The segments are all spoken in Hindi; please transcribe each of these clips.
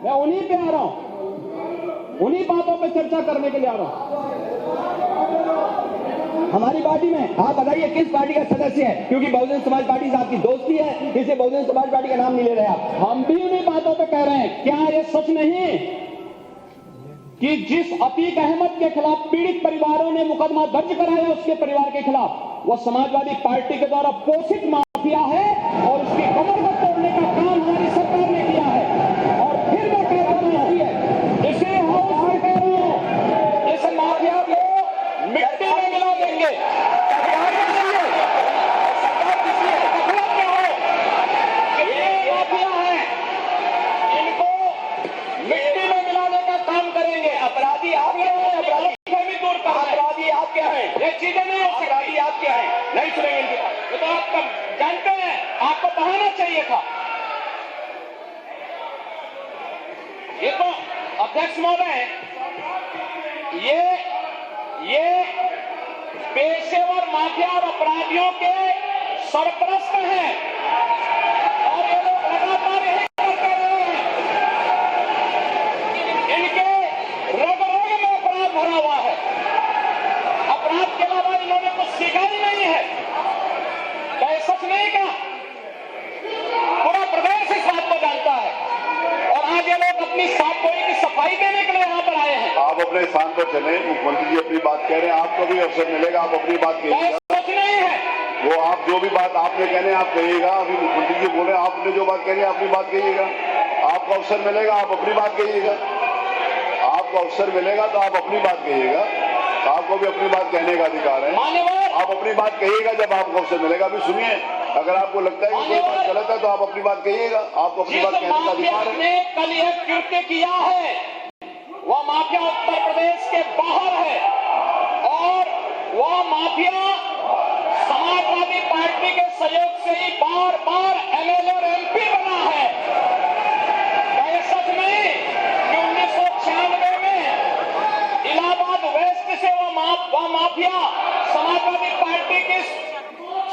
मैं उन्हीं पे आ रहा हूं, उन्हीं बातों पे चर्चा करने के लिए आ रहा हूं। हमारी पार्टी में आप बताइए किस पार्टी का सदस्य है, क्योंकि बहुजन समाज पार्टी से आपकी दोस्ती है इसलिए बहुजन समाज पार्टी का नाम नहीं ले रहे आप। हम भी उन्हीं बातों पे कह रहे हैं। क्या ये सच नहीं कि जिस अतीक अहमद के खिलाफ पीड़ित परिवारों ने मुकदमा दर्ज कराया उसके परिवार के खिलाफ, वो समाजवादी पार्टी के द्वारा पोषित माफिया है और उसकी कमर को तोड़ने का काम हमारी सरकार ने किया है। और फिर मैं कह रहा हूं, इसे हाउस में कह रहा हूं, इस माफिया को मिट्टी में मिला देंगे। ये माफिया है, इनको मिट्टी में मिलाने का काम करेंगे। अपराधी आप क्या है? अपराधी आप क्या है? ये चीजें नहीं हो सकती। अपराधी आप क्या है? नहीं सुनेंगे इनकी बात। ये तो आप जानते हैं, आपको बहाना चाहिए था। ये तो अध्यक्ष महोदय, ये पेशेवर माफिया और अपराधियों के सरपरस्त हैं और ये लोग लगातार यही करते रहे हैं। इनके रग रग में अपराध भरा हुआ है। अपराध के अलावा इन्होंने कुछ सीखा ही नहीं है। क्या सच नहीं का? पूरा प्रदेश इस बात को जानता है और आज ये लोग अपनी साफ गोई की सफाई देने के लिए यहाँ पर आए हैं। आप अपने स्थान पर चले, मुख्यमंत्री जी अपनी बात कह रहे हैं, आपको भी अवसर मिलेगा, आप अपनी बात कहिएगा। सच नहीं है वो आप जो भी बात आपने कहने आप कहिएगा। अभी मुख्यमंत्री जी बोल रहे हैं, आपने जो बात कहनी है अपनी बात कहिएगा। आपको अवसर मिलेगा, आप अपनी बात कहिएगा। आपको अवसर मिलेगा तो आप अपनी बात कहिएगा। आपको भी अपनी बात कहने का अधिकार है। आप अपनी बात कहिएगा जब आपको अवसर मिलेगा। अभी सुनिए, अगर आपको लगता है कि कोई बात गलत है तो आप अपनी बात कहिएगा। आपको अपनी बात कहने का अधिकार है। कल यह कृत्य किया है, वह माफिया उत्तर प्रदेश के बाहर है और वह माफिया समाजवादी पार्टी के सहयोग से ही बार बार एमएलए और एमपी बना है। क्या यह सच नहीं कि 1996 में इलाहाबाद वेस्ट से वह माफिया समाजवादी पार्टी की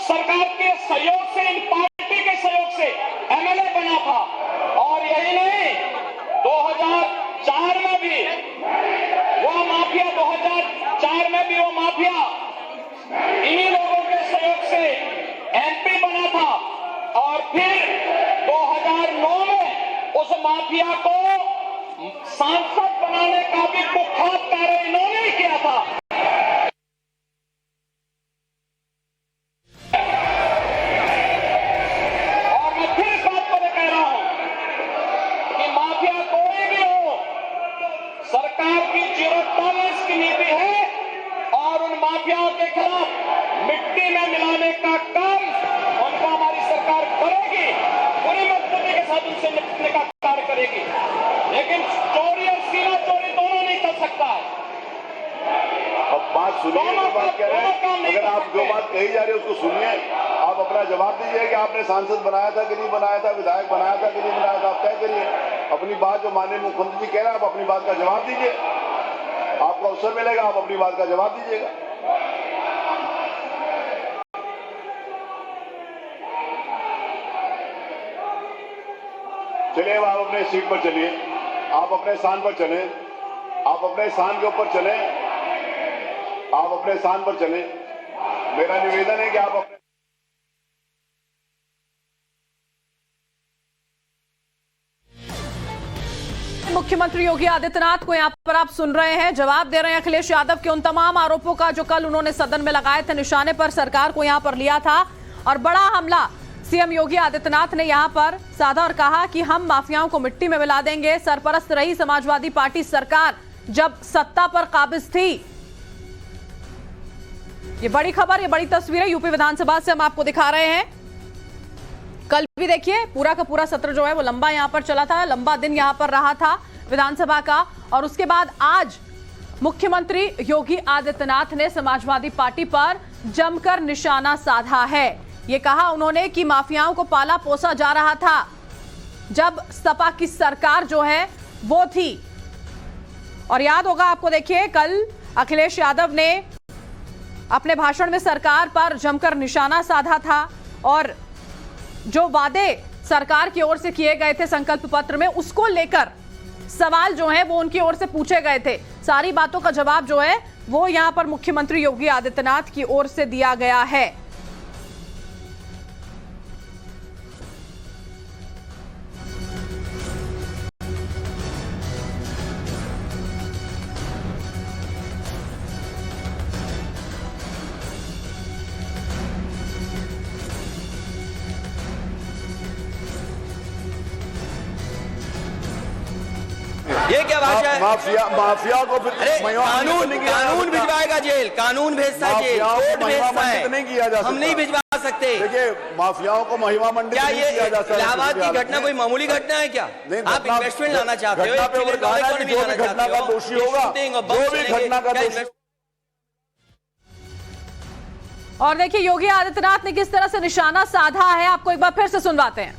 सरकार के सहयोग से, इन पार्टी के सहयोग से एमएलए बना था। और यही नहीं, 2004 में भी वो माफिया 2004 में भी वो माफिया इन्हीं लोगों के सहयोग से एमपी बना था। और फिर 2009 में उस माफिया को सांसद बनाने का भी कुख्यात कार्य इन्होंने ही किया था। और मैं फिर इस बात को कह रहा हूं कि माफिया कोई भी हो, सरकार की 0 टॉलरेंस की नीति है और उन माफियाओं के खिलाफ मिट्टी में मिलाने का काम उनको हमारी सरकार करेगी। पूरी मजबूती के साथ उनसे निपटने का कार्य करेगी। लेकिन चोरी और सीना चोरी दोनों नहीं कर सकता है। अब बात सुनिए, जो बात कह रहे हैं, अगर आप जो बात कही जा रही है उसको सुनिए। आप अपना जवाब दीजिए कि आपने सांसद बनाया था कि नहीं बनाया था, विधायक बनाया था कि नहीं बनाया था। आप तय करिए अपनी बात। जो माननीय मुख्यमंत्री जी कह रहे हैं, आप अपनी बात का जवाब दीजिए। आपको अवसर मिलेगा, आप अपनी बात का जवाब दीजिएगा। चलिए, अब आप अपने सीट पर चलिए, आप अपने स्थान पर चलें, आप अपने स्थान के ऊपर चलें, आप अपने स्थान पर चलें। मेरा निवेदन है कि आप अपने मुख्यमंत्री योगी आदित्यनाथ को यहां पर आप सुन रहे हैं, जवाब दे रहे हैं अखिलेश यादव के उन तमाम आरोपों का जो कल उन्होंने सदन में लगाए थे, निशाने पर सरकार को यहां पर लिया था। और बड़ा हमला सीएम योगी आदित्यनाथ ने यहां पर साधा और कहा कि हम माफियाओं को मिट्टी में मिला देंगे। सरपरस्त रही समाजवादी पार्टी सरकार जब सत्ता पर काबिज थी। ये बड़ी खबर, ये बड़ी तस्वीरें यूपी विधानसभा से हम आपको दिखा रहे हैं। कल भी देखिए पूरा का पूरा सत्र जो है वो लंबा यहां पर चला था, लंबा दिन यहां पर रहा था विधानसभा का। और उसके बाद आज मुख्यमंत्री योगी आदित्यनाथ ने समाजवादी पार्टी पर जमकर निशाना साधा है। ये कहा उन्होंने कि माफियाओं को पाला पोसा जा रहा था जब सपा की सरकार जो है वो थी। और याद होगा आपको, देखिए कल अखिलेश यादव ने अपने भाषण में सरकार पर जमकर निशाना साधा था और जो वादे सरकार की ओर से किए गए थे संकल्प पत्र में, उसको लेकर सवाल जो है वो उनकी ओर से पूछे गए थे। सारी बातों का जवाब जो है वो यहां पर मुख्यमंत्री योगी आदित्यनाथ की ओर से दिया गया है। ये क्या भाषा है? माफिया को फिर अरे कानून भिजवाएगा जेल, कानून भेजता है जेल, कोर्ट भेजता है, नहीं किया जा सकता। हम नहीं भिजवा सकते। देखिए, माफियाओं को महिमा मंडित क्या नहीं ये किया जा सकता। इलाहाबाद की घटना कोई मामूली घटना है क्या? आप इन्वेस्टमेंट लाना चाहते हो, घटना पे वो कहा है कि जो भी घटना का दोषी होगा, जो भी घटना का दोषी। और देखिए योगी आदित्यनाथ ने किस तरह से निशाना साधा है, आपको एक बार फिर से सुनवाते हैं।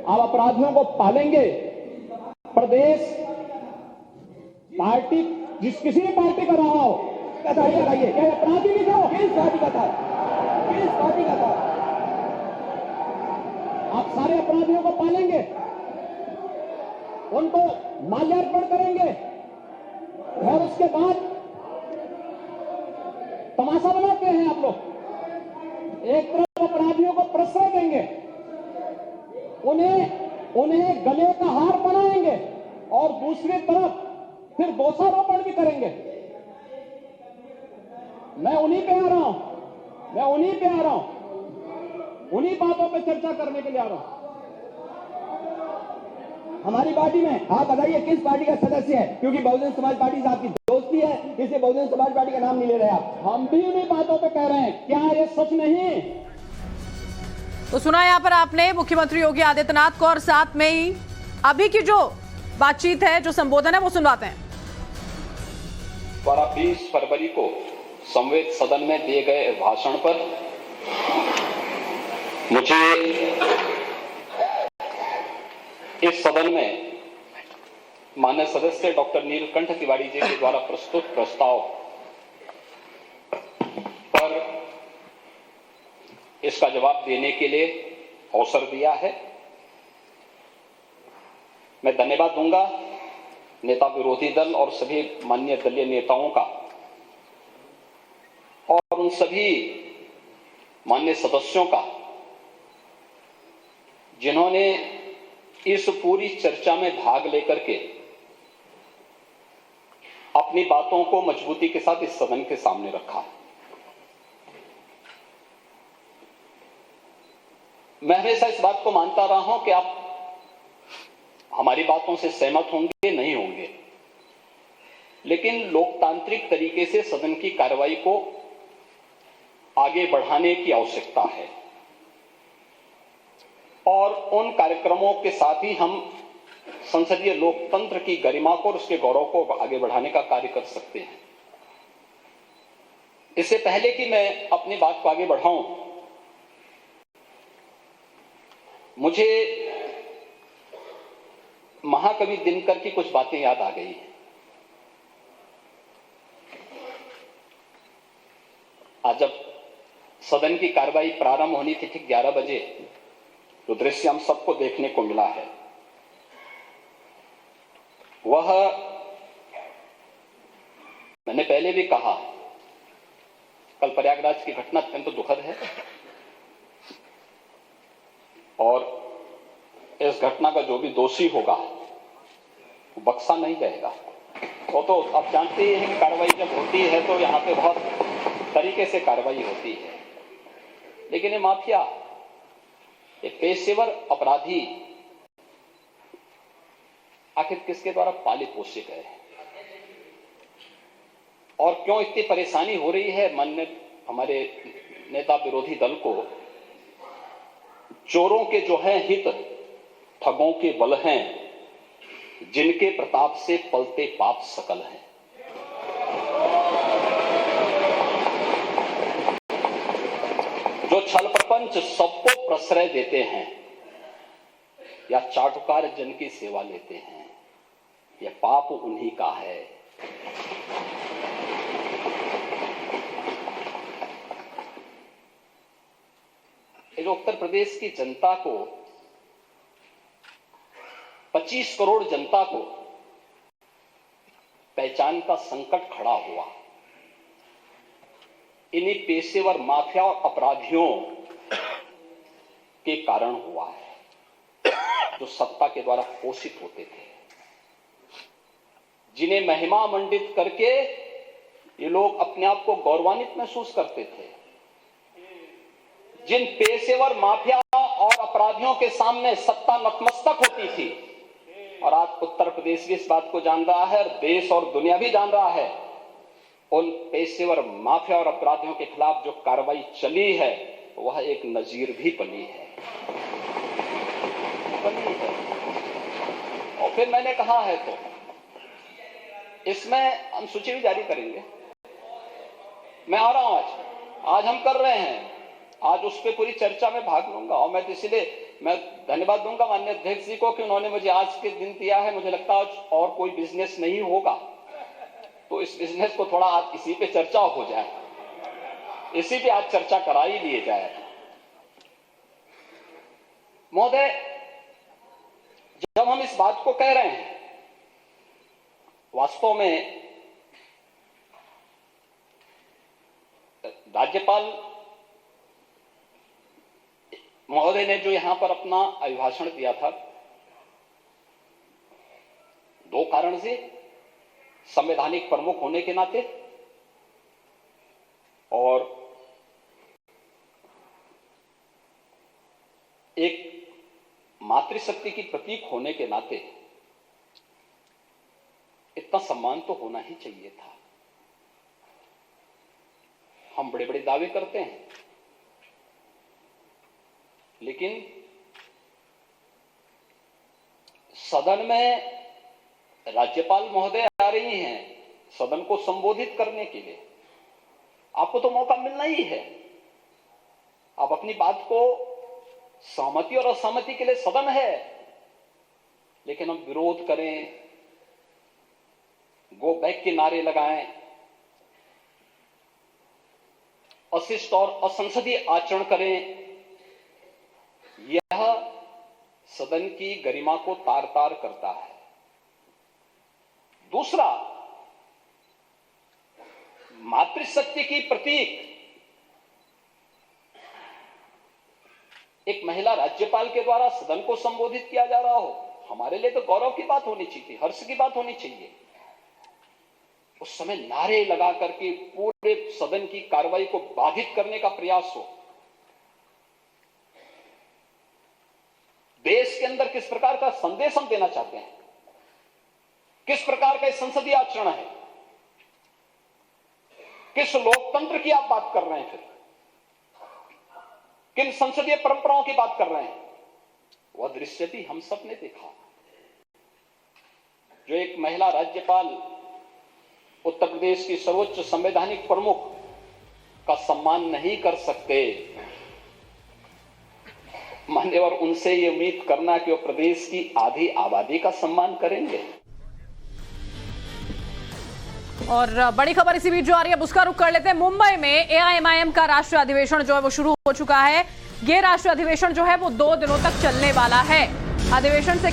आप अपराधियों को पालेंगे, प्रदेश पार्टी किसी भी पार्टी का रहा हो, बताइए क्या अपराधी नहीं था? किस पार्टी का था? किस पार्टी का था? आप सारे अपराधियों को पालेंगे, उनको माल्यार्पण करेंगे और उसके बाद तमाशा बनाते हैं आप लोग। एक तरफ अपराधियों को प्रश्रय देंगे, उन्हें गले का हार बनाएंगे और दूसरी तरफ फिर दोषारोपण भी करेंगे। मैं उन्हीं पे आ रहा हूं, उन्हीं बातों पे चर्चा करने के लिए आ रहा हूं। हमारी पार्टी में आप बताइए किस पार्टी का सदस्य है, क्योंकि बहुजन समाज पार्टी से आपकी दोस्ती है, इसलिए बहुजन समाज पार्टी का नाम नहीं ले रहे आप। हम भी उन्हीं बातों पे कह रहे हैं, क्या ये सच नहीं? तो सुना यहां पर आपने मुख्यमंत्री योगी आदित्यनाथ को, और साथ में ही अभी की जो बातचीत है, जो संबोधन है, वो सुनवाते हैं। 20 फरवरी को संवेद सदन में दिए गए भाषण पर मुझे इस सदन में माननीय सदस्य डॉक्टर नीलकंठ तिवारी जी के द्वारा प्रस्तुत प्रस्ताव पर इसका जवाब देने के लिए अवसर दिया है। मैं धन्यवाद दूंगा नेता विरोधी दल और सभी माननीय दलीय नेताओं का, और उन सभी माननीय सदस्यों का जिन्होंने इस पूरी चर्चा में भाग लेकर के अपनी बातों को मजबूती के साथ इस सदन के सामने रखा। मैं हमेशा इस बात को मानता रहा हूं कि आप हमारी बातों से सहमत होंगे, नहीं होंगे, लेकिन लोकतांत्रिक तरीके से सदन की कार्रवाई को आगे बढ़ाने की आवश्यकता है, और उन कार्यक्रमों के साथ ही हम संसदीय लोकतंत्र की गरिमा को और उसके गौरव को आगे बढ़ाने का कार्य कर सकते हैं। इससे पहले कि मैं अपनी बात को आगे बढ़ाऊं, मुझे महाकवि दिनकर की कुछ बातें याद आ गई। आज जब सदन की कार्रवाई प्रारंभ होनी थी ठीक 11 बजे, जो दृश्य हम सबको देखने को मिला है, वह मैंने पहले भी कहा, कल प्रयागराज की घटना अत्यंत दुखद है और इस घटना का जो भी दोषी होगा वो बख्शा नहीं जाएगा। तो आप जानते हैं कि कार्रवाई जब होती है तो यहां पे बहुत तरीके से कार्रवाई होती है, लेकिन ये माफिया, ये पेशेवर अपराधी आखिर किसके द्वारा पाले पोसे गए और क्यों इतनी परेशानी हो रही है? माननीय हमारे नेता विरोधी दल को चोरों के जो हैं हित, ठगों के बल हैं, जिनके प्रताप से पलते पाप सकल हैं। जो छल प्रपंच सबको प्रश्रय देते हैं या चाटुकार जन की सेवा लेते हैं, यह पाप उन्हीं का है। ये जो उत्तर प्रदेश की जनता को 25 करोड़ जनता को पहचान का संकट खड़ा हुआ इन्हीं पेशेवर माफिया और अपराधियों के कारण हुआ है, जो सत्ता के द्वारा पोषित होते थे, जिन्हें महिमा मंडित करके ये लोग अपने आप को गौरवान्वित महसूस करते थे। जिन पेशेवर माफिया और अपराधियों के सामने सत्ता नतमस्तक होती थी, और आज उत्तर प्रदेश भी इस बात को जान रहा है और देश और दुनिया भी जान रहा है, उन पेशेवर माफिया और अपराधियों के खिलाफ जो कार्रवाई चली है वह एक नजीर भी बनी है। और फिर मैंने कहा है तो इसमें हम सूची भी जारी करेंगे। मैं आ रहा हूं, आज हम कर रहे हैं, आज उस पर पूरी चर्चा में भाग लूंगा। और मैं तो इसलिए मैं धन्यवाद दूंगा माननीय अध्यक्ष जी को कि उन्होंने मुझे आज के दिन दिया है। मुझे लगता है और कोई बिजनेस नहीं होगा तो इस बिजनेस को थोड़ा आज इसी पे चर्चा हो जाए, इसी पे आज चर्चा करा ही लिए जाए। महोदय, जब हम इस बात को कह रहे हैं, वास्तव में राज्यपाल महोदय ने जो यहां पर अपना अभिभाषण दिया था, दो कारण से, संवैधानिक प्रमुख होने के नाते और एक मातृशक्ति की प्रतीक होने के नाते इतना सम्मान तो होना ही चाहिए था। हम बड़े बड़े दावे करते हैं, लेकिन सदन में राज्यपाल महोदय आ रही हैं सदन को संबोधित करने के लिए, आपको तो मौका मिलना ही है। आप अपनी बात को, सहमति और असहमति के लिए सदन है, लेकिन हम विरोध करें, गो बैक के नारे लगाएं, अशिष्ट और असंसदीय आचरण करें, यह सदन की गरिमा को तार तार करता है। दूसरा, मातृशक्ति की प्रतीक एक महिला राज्यपाल के द्वारा सदन को संबोधित किया जा रहा हो, हमारे लिए तो गौरव की बात होनी चाहिए, हर्ष की बात होनी चाहिए। उस समय नारे लगा करके पूरे सदन की कार्रवाई को बाधित करने का प्रयास हो। देश के अंदर किस प्रकार का संदेश हम देना चाहते हैं, किस प्रकार का संसदीय आचरण है, किस लोकतंत्र की आप बात कर रहे हैं, फिर किन संसदीय परंपराओं की बात कर रहे हैं, वह दृश्य भी हम सब ने देखा। जो एक महिला राज्यपाल उत्तर प्रदेश की सर्वोच्च संवैधानिक प्रमुख का सम्मान नहीं कर सकते, मान्यवर उनसे ये उम्मीद करना कि वो प्रदेश की आधी आबादी का सम्मान करेंगे। और बड़ी खबर इसी बीच जो आ रही है उसका रुख कर लेते हैं। मुंबई में एआईएमआईएम का राष्ट्रीय अधिवेशन जो है वो शुरू हो चुका है। ये राष्ट्रीय अधिवेशन जो है वो 2 दिनों तक चलने वाला है। अधिवेशन से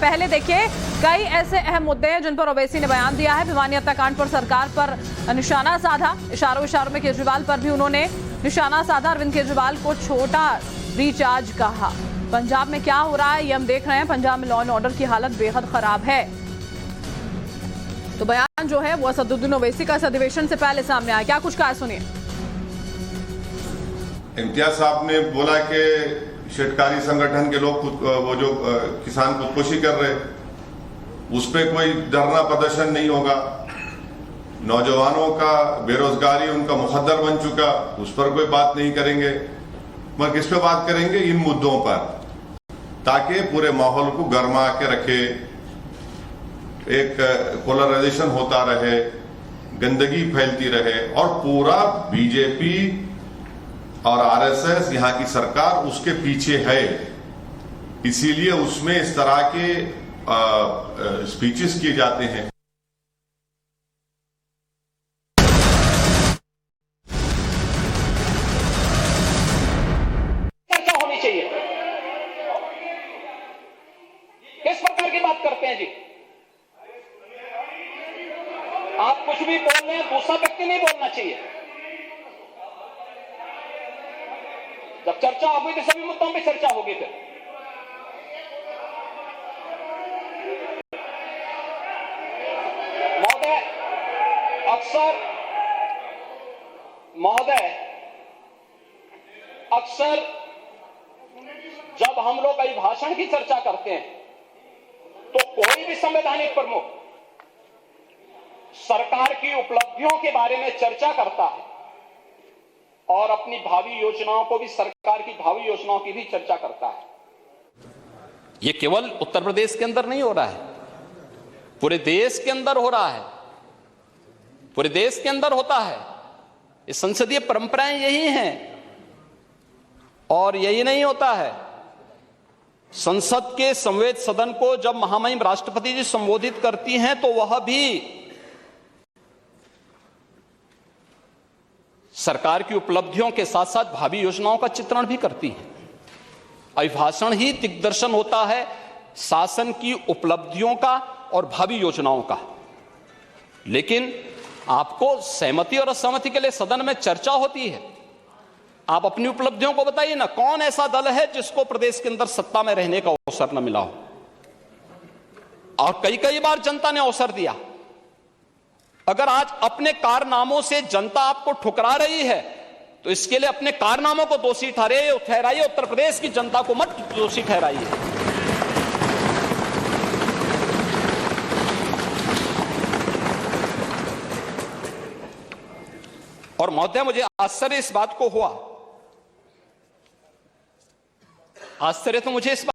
पहले देखिए कई ऐसे अहम मुद्दे हैं जिन पर ओवैसी ने बयान दिया है। भिवानी हत्याकांड पर सरकार पर निशाना साधा, इशारों में केजरीवाल पर भी उन्होंने निशाना साधा। अरविंद केजरीवाल को छोटा रिचार्ज कहा। पंजाब में क्या हो रहा है ये हम देख रहे हैं। पंजाब में लॉ एंड ऑर्डर की हालत बेहद खराब है। तो बयान जो है वो असदुद्दीन ओवैसी का इस अधिवेशन से पहले सामने आया। क्या कुछ कहा, सुनिए। इम्तियाज साहब ने बोला कि शेतकारी संगठन के लोग वो जो किसान खुदकुशी कर रहे, उस पर कोई धरना प्रदर्शन नहीं होगा। नौजवानों का बेरोजगारी उनका मुखद्दर बन चुका, उस पर कोई बात नहीं करेंगे। मगर किस पे बात करेंगे? इन मुद्दों पर, ताकि पूरे माहौल को गर्मा के रखे, एक पोलराइजेशन होता रहे, गंदगी फैलती रहे और पूरा बीजेपी और आरएसएस यहाँ की सरकार उसके पीछे है। इसीलिए उसमें इस तरह के स्पीचेस किए जाते हैं। चर्चा होनी चाहिए किस प्रकार की बात करते हैं जी? आप कुछ भी बोल रहे हैं, दूसरा व्यक्ति नहीं बोलना चाहिए। जब चर्चा होगी तो सभी मुद्दों पे चर्चा होगी। फिर महोदय अक्सर जब हम लोग अभिभाषण की चर्चा करते हैं तो कोई भी संवैधानिक प्रमुख सरकार की उपलब्धियों के बारे में चर्चा करता है और अपनी भावी योजनाओं को भी, सरकार की भावी योजनाओं की भी चर्चा करता है। ये केवल उत्तर प्रदेश के अंदर नहीं हो रहा है, पूरे देश के अंदर हो रहा है, पूरे देश के अंदर होता है। ये संसदीय परंपराएं यही हैं और यही नहीं होता है। संसद के संवैध सदन को जब महामहिम राष्ट्रपति जी संबोधित करती हैं तो वह भी सरकार की उपलब्धियों के साथ साथ भावी योजनाओं का चित्रण भी करती है। अभिभाषण ही दिग्दर्शन होता है शासन की उपलब्धियों का और भावी योजनाओं का। लेकिन आपको सहमति और असहमति के लिए सदन में चर्चा होती है। आप अपनी उपलब्धियों को बताइए ना, कौन ऐसा दल है जिसको प्रदेश के अंदर सत्ता में रहने का अवसर न मिला हो? और कई कई बार जनता ने अवसर दिया। अगर आज अपने कारनामों से जनता आपको ठुकरा रही है तो इसके लिए अपने कारनामों को दोषी ठहराइए, उत्तर प्रदेश की जनता को मत दोषी ठहराइए। और महोदय, मुझे आश्चर्य इस बात को हुआ, आश्चर्य तो मुझे इस